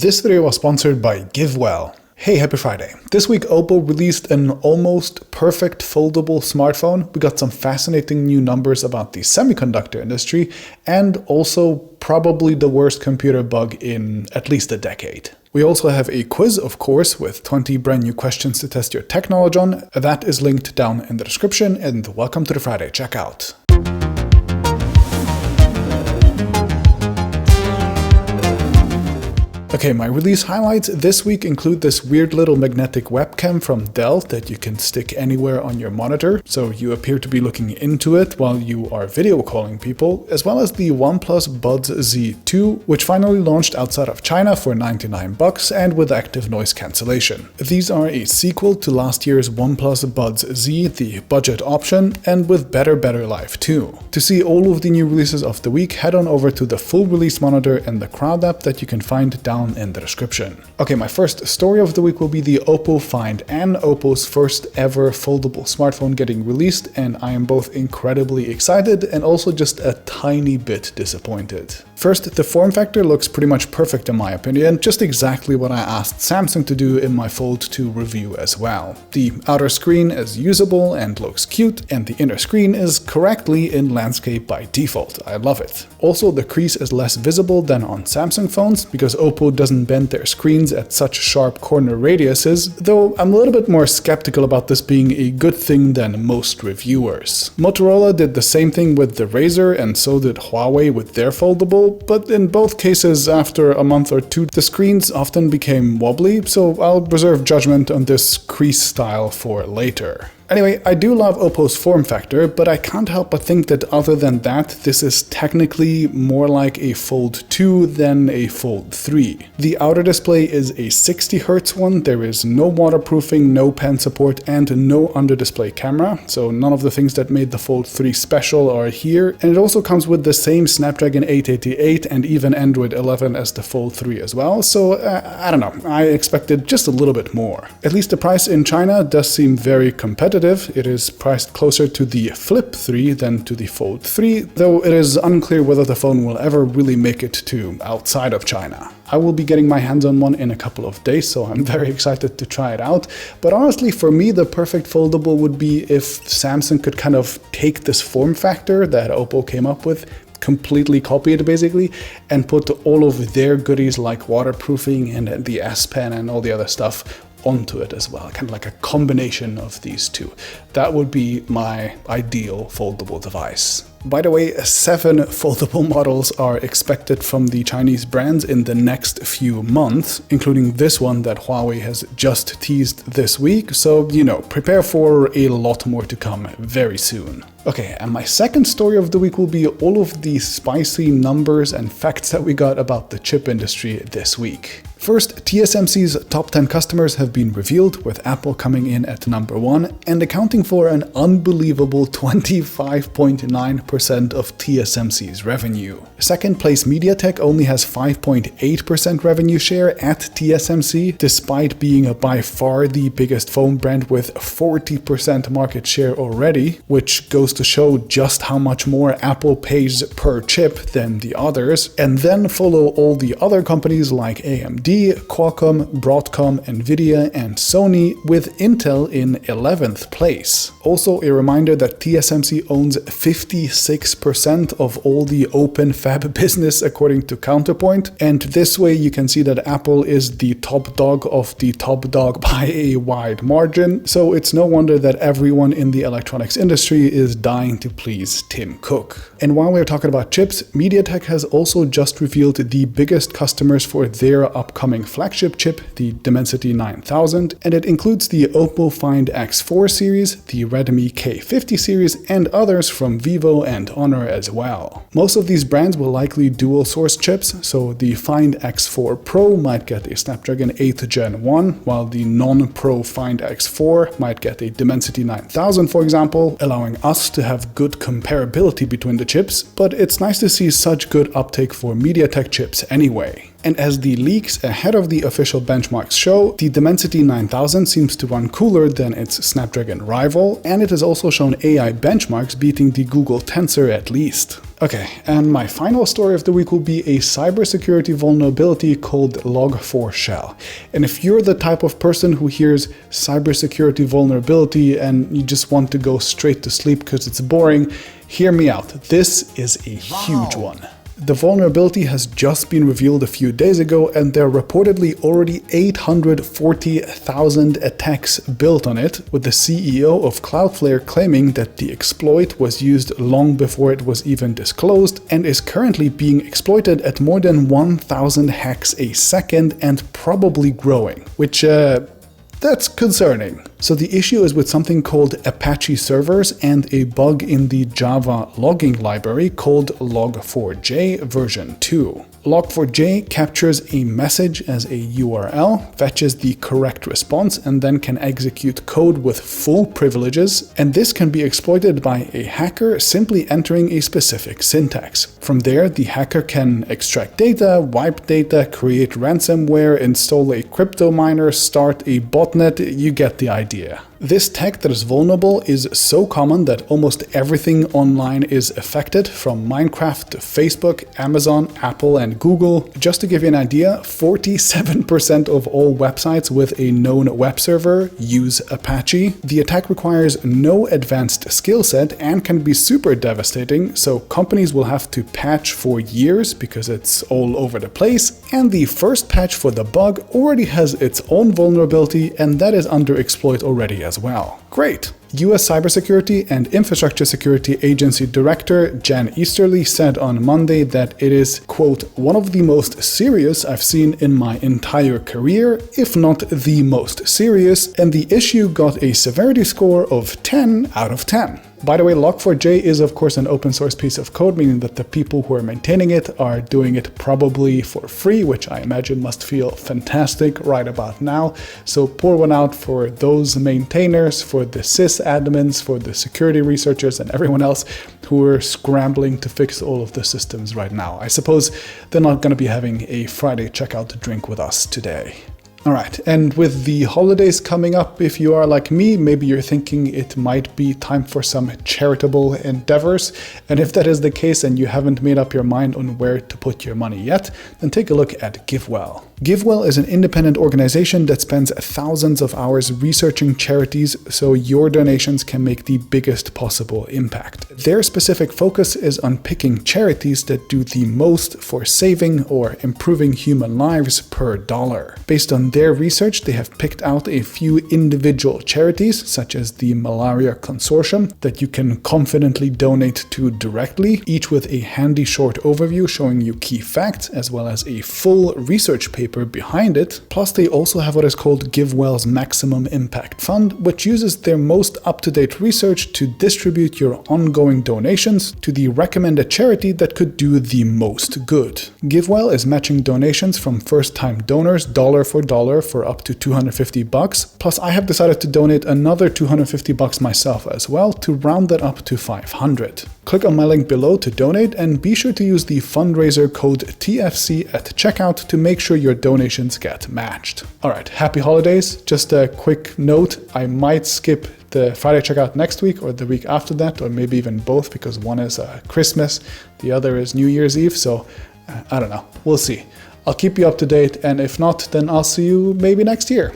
This video was sponsored by GiveWell. Hey, happy Friday. This week OPPO released an almost perfect foldable smartphone. We got some fascinating new numbers about the semiconductor industry and also probably the worst computer bug in at least a decade. We also have a quiz, of course, with 20 brand new questions to test your tech knowledge on. That is linked down in the description, and welcome to the Friday checkout. Okay, my release highlights this week include this weird little magnetic webcam from Dell that you can stick anywhere on your monitor, so you appear to be looking into it while you are video calling people, as well as the OnePlus Buds Z2, which finally launched outside of China for $99 and with active noise cancellation. These are a sequel to last year's OnePlus Buds Z, the budget option, and with better life too. To see all of the new releases of the week, head on over to the full release monitor and the crowd app that you can find down in the description. Okay, my first story of the week will be the OPPO Find N, OPPO's first ever foldable smartphone getting released, and I am both incredibly excited and also just a tiny bit disappointed. First, the form factor looks pretty much perfect in my opinion, just exactly what I asked Samsung to do in my Fold 2 review as well. The outer screen is usable and looks cute, and the inner screen is correctly in landscape by default. I love it. Also, the crease is less visible than on Samsung phones because OPPO doesn't bend their screens at such sharp corner radiuses, though I'm a little bit more skeptical about this being a good thing than most reviewers. Motorola did the same thing with the Razr, and so did Huawei with their foldable, but in both cases after a month or two the screens often became wobbly, so I'll reserve judgment on this crease style for later. Anyway, I do love OPPO's form factor, but I can't help but think that other than that, this is technically more like a Fold 2 than a Fold 3. The outer display is a 60Hz one, there is no waterproofing, no pen support, and no under-display camera, so none of the things that made the Fold 3 special are here, and it also comes with the same Snapdragon 888 and even Android 11 as the Fold 3 as well, so I don't know, I expected just a little bit more. At least the price in China does seem very competitive. It is priced closer to the Flip 3 than to the Fold 3, though it is unclear whether the phone will ever really make it to outside of China. I will be getting my hands on one in a couple of days, so I'm very excited to try it out. But honestly, for me, the perfect foldable would be if Samsung could kind of take this form factor that OPPO came up with, completely copy it basically, and put all of their goodies like waterproofing and the S Pen and all the other stuff onto it as well, kind of like a combination of these two. That would be my ideal foldable device. By the way, 7 foldable models are expected from the Chinese brands in the next few months, including this one that Huawei has just teased this week, so you know, prepare for a lot more to come very soon. Okay, and my second story of the week will be all of the spicy numbers and facts that we got about the chip industry this week. First, TSMC's top 10 customers have been revealed, with Apple coming in at number 1 and accounting for an unbelievable 25.9% of TSMC's revenue. Second place MediaTek only has 5.8% revenue share at TSMC, despite being by far the biggest phone brand with 40% market share already, which goes to show just how much more Apple pays per chip than the others. And then follow all the other companies like AMD, Qualcomm, Broadcom, Nvidia, and Sony, with Intel in 11th place. Also a reminder that TSMC owns 56% of all the open fab business according to Counterpoint, and this way you can see that Apple is the top dog of the top dog by a wide margin, so it's no wonder that everyone in the electronics industry is dying to please Tim Cook. And while we're talking about chips, MediaTek has also just revealed the biggest customers for their upcoming flagship chip, the Dimensity 9000, and it includes the OPPO Find X4 series, the Redmi K50 series, and others from Vivo and Honor as well. Most of these brands will likely dual source chips, so the Find X4 Pro might get a Snapdragon 8 Gen 1, while the non-Pro Find X4 might get a Dimensity 9000 for example, allowing us to have good comparability between the chips, but it's nice to see such good uptake for MediaTek chips anyway. And as the leaks ahead of the official benchmarks show, the Dimensity 9000 seems to run cooler than its Snapdragon rival, and it has also shown AI benchmarks beating the Google Tensor at least. Okay, and my final story of the week will be a cybersecurity vulnerability called Log4Shell. And if you're the type of person who hears cybersecurity vulnerability and you just want to go straight to sleep because it's boring, hear me out. This is a huge one. The vulnerability has just been revealed a few days ago, and there are reportedly already 840,000 attacks built on it, with the CEO of Cloudflare claiming that the exploit was used long before it was even disclosed and is currently being exploited at more than 1,000 hacks a second and probably growing, which that's concerning. So the issue is with something called Apache servers and a bug in the Java logging library called Log4j version 2. Log4j captures a message as a URL, fetches the correct response, and then can execute code with full privileges, and this can be exploited by a hacker simply entering a specific syntax. From there, the hacker can extract data, wipe data, create ransomware, install a crypto miner, start a botnet, you get the idea. This tech that is vulnerable is so common that almost everything online is affected, from Minecraft to Facebook, Amazon, Apple, and Google. Just to give you an idea, 47% of all websites with a known web server use Apache. The attack requires no advanced skill set and can be super devastating, so companies will have to patch for years because it's all over the place. And the first patch for the bug already has its own vulnerability, and that is under exploit already as well. Great! US Cybersecurity and Infrastructure Security Agency Director Jan Easterly said on Monday that it is, quote, one of the most serious I've seen in my entire career, if not the most serious, and the issue got a severity score of 10 out of 10. By the way, Log4j is of course an open source piece of code, meaning that the people who are maintaining it are doing it probably for free, which I imagine must feel fantastic right about now. So pour one out for those maintainers, for the sysadmins, for the security researchers, and everyone else who are scrambling to fix all of the systems right now. I suppose they're not going to be having a Friday checkout drink with us today. Alright, and with the holidays coming up, if you are like me, maybe you're thinking it might be time for some charitable endeavors. And if that is the case and you haven't made up your mind on where to put your money yet, then take a look at GiveWell. GiveWell is an independent organization that spends thousands of hours researching charities so your donations can make the biggest possible impact. Their specific focus is on picking charities that do the most for saving or improving human lives per dollar. Based on their research, they have picked out a few individual charities, such as the Malaria Consortium, that you can confidently donate to directly, each with a handy short overview showing you key facts, as well as a full research paper behind it. Plus, they also have what is called GiveWell's Maximum Impact Fund, which uses their most up-to-date research to distribute your ongoing donations to the recommended charity that could do the most good. GiveWell is matching donations from first-time donors dollar for dollar for up to $250. Plus, I have decided to donate another $250 myself as well to round that up to $500. Click on my link below to donate, and be sure to use the fundraiser code TFC at checkout to make sure your donations get matched. Alright, happy holidays. Just a quick note, I might skip the Friday checkout next week or the week after that, or maybe even both, because one is Christmas, the other is New Year's Eve, so I don't know. We'll see. I'll keep you up to date, and if not, then I'll see you maybe next year.